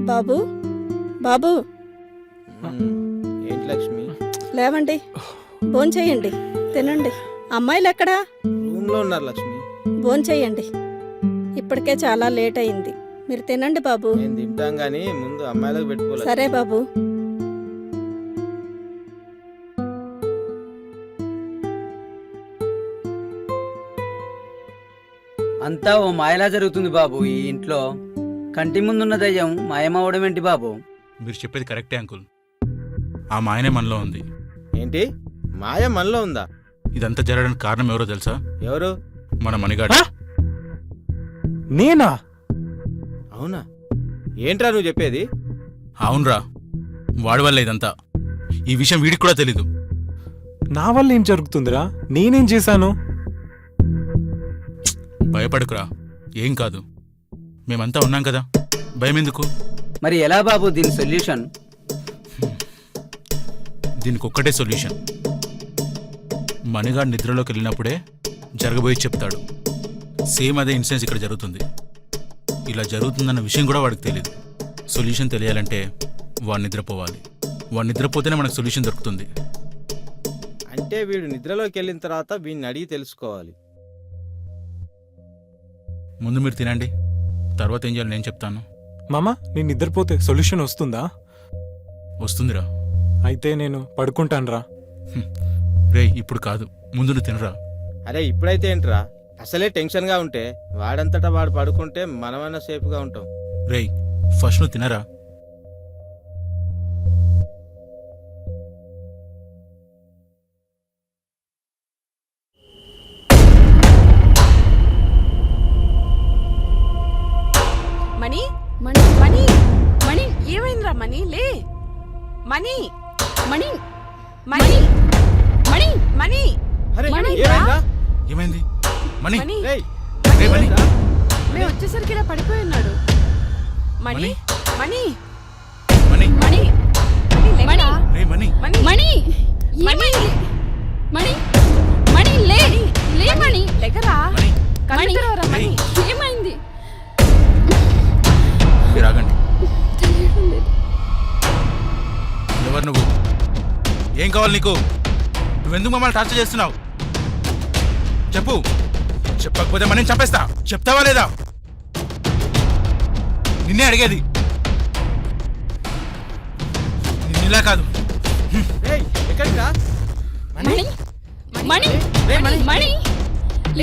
బాబు బాబు ఏంటి లక్ష్మి? లేవండి, భోంచేయండి, తినండి. అమ్మాయిలు ఎక్కడా? రూమ్ లో ఉన్నారు లక్ష్మి. భోంచేయండి, ఇప్పటికే చాలా లేట్ అయింది. మీరు తినండి బాబు. నేను తింటాం గానీ ముందు అమ్మాయిలకు పెట్టుకోలేదు. సరే బాబు. అంతా ఓ మాయలా జరుగుతుంది బాబు. ఈ ఇంట్లో కంటి ముందున్న దయ్యం మాయమవడం ఏంటి బాబు? మీరు చెప్పేది కరెక్టే అంకుల్. ఆ మాయనే మనలో ఉంది. ఏంటి మాయ మనలో ఉందా? ఇదంతా జరగడానికి కారణం ఎవరో తెలుసా? ఎవరు? మన మణిగాడు. నేనా? అవునా? ఏంట్రా నువ్వు చెప్పేది? అవునరా, వాడి వల్ల ఇదంతా. ఈ విషయం వీడికి కూడా తెలీదు. నా వల్ల ఏం జరుగుతుందిరా? నేనేం చేశాను? భయపడకురా, ఏం కాదు. మేమంతా ఉన్నాం కదా, భయం ఎందుకు? మరి ఎలా బాబు దీని సొల్యూషన్? దీనికి ఒక్కటే సొల్యూషన్. మణిగాడు నిద్రలోకి వెళ్ళినప్పుడే జరగబోయి చెప్తాడు. సేమ్ అదే ఇన్సిడెన్స్ ఇక్కడ జరుగుతుంది. ఇలా జరుగుతుందన్న విషయం కూడా వాడికి తెలియదు. సొల్యూషన్ తెలియాలంటే వాడు నిద్రపోవాలి. వాడు నిద్రపోతేనే మనకు సొల్యూషన్ దొరుకుతుంది. అంటే వీడు నిద్రలోకి వెళ్ళిన తర్వాత వీడిని అడిగి తెలుసుకోవాలి. ముందు మీరు తినండి, తర్వాత ఏం చేయాలి నేను చెప్తాను. మామ, నేను నిద్రపోతే సొల్యూషన్ వస్తుందా? వస్తుందిరా. అయితే నేను పడుకుంటానురా. రేయ్, ఇప్పుడు కాదు, ముందు నువ్వు తినరా. అరే ఇప్పుడైతే ఏంట్రా? అసలే టెన్షన్ గా ఉంటే వాడంతటా వాడు పడుకుంటే మనమన్నా సేఫ్ గా ఉంటాం. రేయ్, ఫస్ట్ నువ్వు తినరా. మణి మణి మణి మణి ఏమైందిరా? మణి లే. మణి మణి మణి మణి మణి అరే మణి, ఏమైందిరా? ఏమైంది? మణి, మణి రేయ్, రేయ్ మణి. ఏమైందిరా? మేము వచ్చేసరికి ఇలా పడిపోయి ఉన్నాడు. మణి మణి మణి, మణి మణి లేకరా? రేయ్ మణి. మణి మణి, మణి మణి, మణి లే, లే మణి, లేకరా? మణి, కళ్ళు తెరవరా మణి? ఏమైంది? మీరు ఆగండి. ఎవరు నువ్వు? ఏం కావాలి నీకు? నువ్వెందుకు మమ్మల్ని టార్చర్ చేస్తున్నావు? చెప్పు. చెప్పకపోతే మనం చంపేస్తా. చెప్తావా లేదా? నిన్నే అడిగేది. నిన్నిలా కాదు. రేయ్, ఎక్కడికిరా? మణి, మణి, రేయ్, మణి. మణి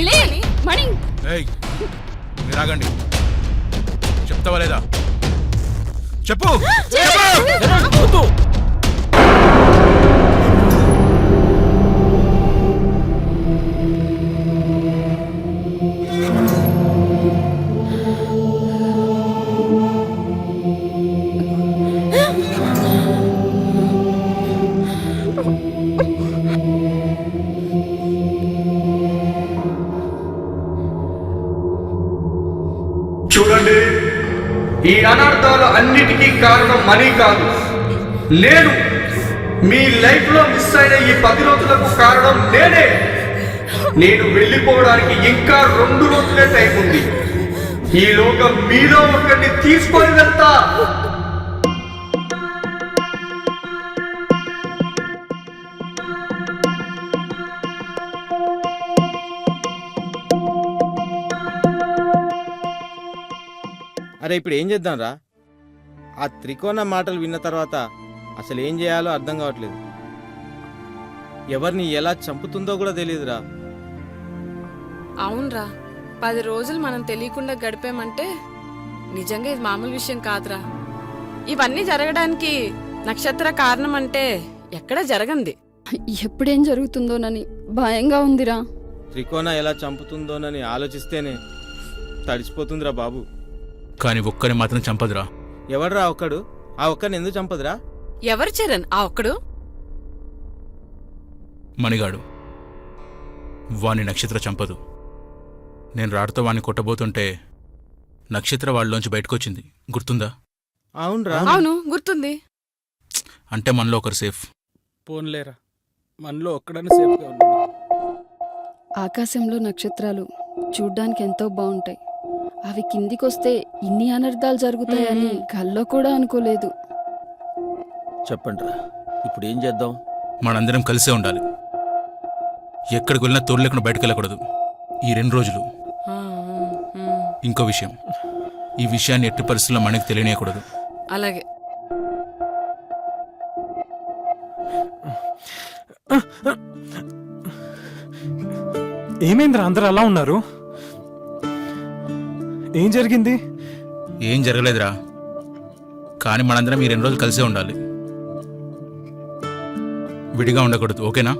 లే, మణి. ఏయ్, మీరు ఆగండి. చెప్తావా లేదా? చెప్పు. చెప్పు. చూడండి, ఈ అనర్థాలు అన్నిటికీ కారణం మనీ కాదు, నేను. మీ లైఫ్ లో మిస్ అయిన ఈ 10 రోజులకు కారణం నేనే. నేను వెళ్ళిపోవడానికి ఇంకా 2 రోజులే టైం ఉంది. ఈలోగా మీలో ఒకరిని తీసుకొని వెళ్తా. అరే ఇప్పుడు ఏం చేద్దాం రా? ఆ త్రికోణ మాటలు విన్న తర్వాత అసలు ఏం చేయాలో అర్థం కావట్లేదు. ఎవరిని ఎలా చంపుతుందో కూడా తెలియదురా. అవునరా, 10 రోజులు మనం తెలియకుండా గడిపామంటే నిజంగా ఇది మామూలు విషయం కాదురా. ఇవన్నీ జరగడానికి నక్షత్ర కారణం అంటే ఎక్కడ జరగంది. ఎప్పుడేం జరుగుతుందోనని భయంగా ఉందిరా. త్రికోణ ఎలా చంపుతుందోనని ఆలోచిస్తేనే తడిసిపోతుందిరా బాబు. కానీ ఒక్కరిని మాత్రం చంపదురా. ఎవడురా ఒక్కడు? ఆ ఒక్కడిని ఎందుకు చంపదురా? ఎవరు చరణ్ ఆ ఒక్కడు? మణిగాడు. వాణ్ణి నక్షత్ర చంపదు. నేను రాడుతో వాణ్ణి కొట్టబోతుంటే నక్షత్ర వాళ్ళలోంచి బయటకొచ్చింది, గుర్తుందా? అవునరా. అవును, గుర్తుంది. అంటే మనలో ఒకరు సేఫ్. పోన్లేరా, మనలో ఒక్కడన్నా సేఫ్గా ఉన్నాడు. ఆకాశంలో నక్షత్రాలు చూడ్డానికి ఎంతో బాగుంటాయి. అవి కిందికొస్తే ఇన్ని అనర్థాలు జరుగుతాయని కల్లో కూడా అనుకోలేదు. చెప్పండి రా, ఇప్పుడు ఏం చేద్దాం? మనందరం కలిసే ఉండాలి. ఎక్కడికి వెళ్ళినా తోడు లేకుండా బయటకు వెళ్ళకూడదు ఈ 2 రోజులు. ఇంకో విషయం, ఈ విషయాన్ని ఎట్టి పరిస్థితుల్లో మనకి తెలియనియకూడదు. అలాగే. ఏమైందిరా అందరు అలా ఉన్నారు? ఏం జరిగింది? ఏం జరగలేదురా, కానీ మనందరం ఈ 2 రోజులు కలిసే ఉండాలి. విడిగా ఉండకూడదు, ఓకేనా?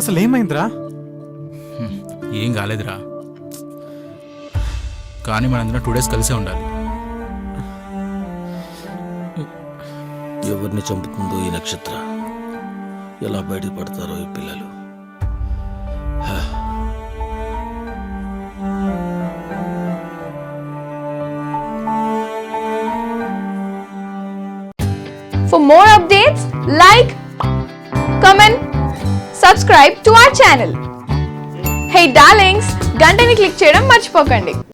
అసలు ఏమైందిరా? ఏం కాలేదురా, కానీ మనందరం 2 డేస్ కలిసే ఉండాలి. ఎవరిని చంపుతుందో ఈ నక్షత్ర, ఎలా బయటపడతారో ఈ పిల్లలు. For more updates, like, comment, subscribe to our channel. Hey darlings, గంటని click చేయడం మర్చిపోకండి.